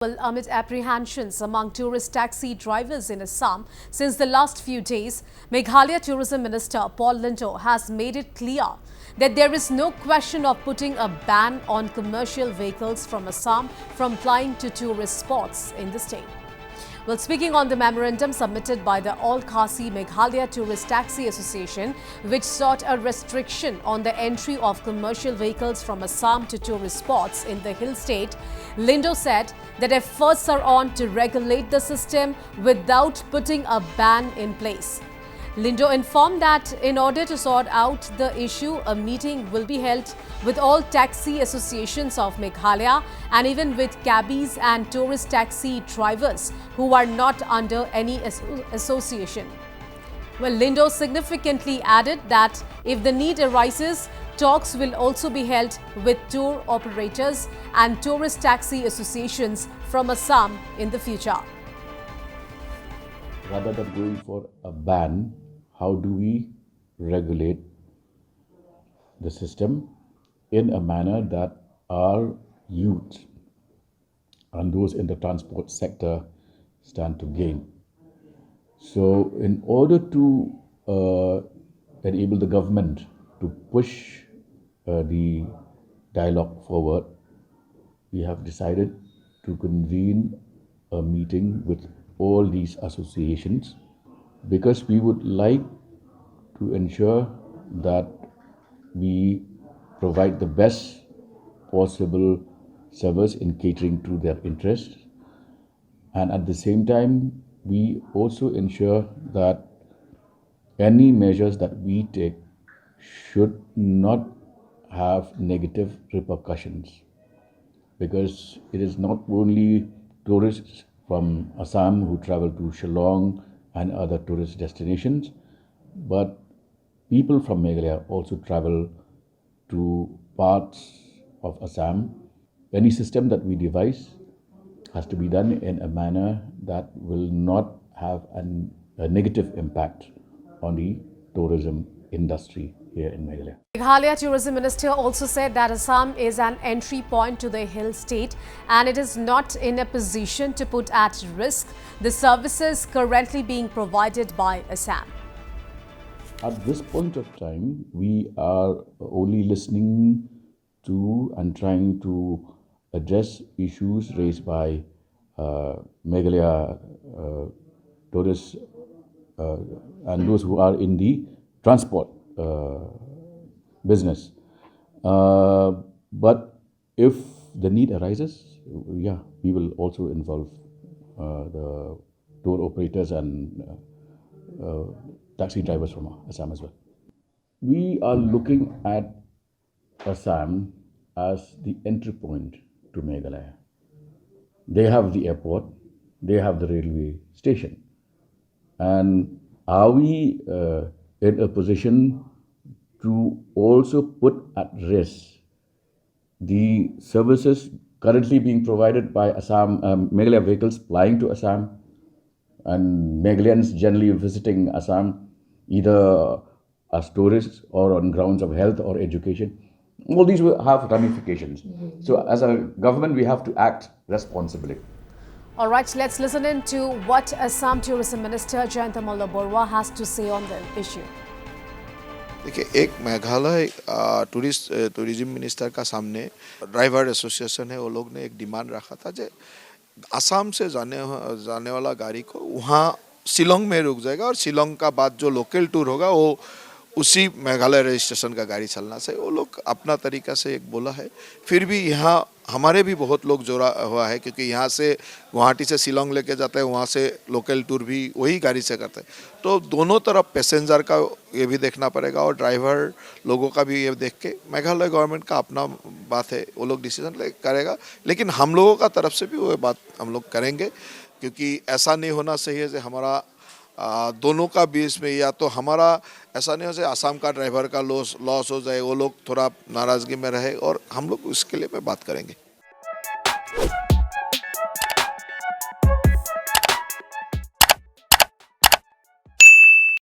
Well, amid apprehensions among tourist taxi drivers in Assam since the last few days, Meghalaya Tourism Minister Paul Lindo has made it clear that there is no question of putting a ban on commercial vehicles from Assam from flying to tourist spots in the state. Well, speaking on the memorandum submitted by the All Khasi Meghalaya Tourist Taxi Association, which sought a restriction on the entry of commercial vehicles from Assam to tourist spots in the hill state, Lindo said that efforts are on to regulate the system without putting a ban in place. Lindo informed that in order to sort out the issue, a meeting will be held with all taxi associations of Meghalaya and even with cabbies and tourist taxi drivers who are not under any association. Well, Lindo significantly added that if the need arises, talks will also be held with tour operators and tourist taxi associations from Assam in the future. Rather than going for a ban, how do we regulate the system in a manner that our youth and those in the transport sector stand to gain? So in order to enable the government to push the dialogue forward, we have decided to convene a meeting with all these associations because we would like to ensure that we provide the best possible service in catering to their interests, and at the same time we also ensure that any measures that we take should not have negative repercussions, because it is not only tourists from Assam who travel to Shillong and other tourist destinations, but people from Meghalaya also travel to parts of Assam. Any system that we devise has to be done in a manner that will not have a negative impact on the tourism industry here in Meghalaya. Meghalaya Tourism Minister also said that Assam is an entry point to the hill state and it is not in a position to put at risk the services currently being provided by Assam. At this point of time, we are only listening to and trying to address issues raised by Meghalaya tourists and those who are in the transport business. But if the need arises, we will also involve the tour operators and taxi drivers from Assam as well. We are looking at Assam as the entry point to Meghalaya. They have the airport, they have the railway station. And are we in a position to also put at risk the services currently being provided by Assam, Meghalaya vehicles flying to Assam, and Meghalayans generally visiting Assam either as tourists or on grounds of health or education? All these will have ramifications. So as a government, we have to act responsibly. All right, let's listen in to what Assam Tourism Minister Jayanta Malla Barua has to say on the issue. देखिए, एक Meghalaya tourism minister का सामने driver association है, वो लोग ने एक demand रखा था जो असम से जाने वाला गाड़ी को वहाँ शिलोंग में रुक जाएगा और शिलोंग का बाद जो लोकल टूर होगा वो उसी मेघालय रजिस्ट्रेशन का गाड़ी चलना चाहिए। वो लोग अपना तरीका से एक बोला है। फिर भी यहाँ हमारे भी बहुत लोग जोड़ा हुआ है, क्योंकि यहाँ से गुवाहाटी से शिलोंग लेके जाते हैं, वहाँ से लोकल टूर भी वही गाड़ी से करते हैं। तो दोनों तरफ पैसेंजर का ये भी देखना पड़ेगा और ड्राइवर लोगों का भी ये देख के मेघालय गवर्नमेंट का अपना बात है, वो लोग डिसीजन करेगा। लेकिन हम लोगों का तरफ से भी वो बात हम लोग करेंगे, क्योंकि ऐसा नहीं होना चाहिए कि हमारा दोनों का बीच में, या तो हमारा ऐसा नहीं हो जाए असम का ड्राइवर का लॉस हो जाए, वो लोग थोड़ा नाराज़गी में रहे, और हम लोग उसके लिए बात करेंगे।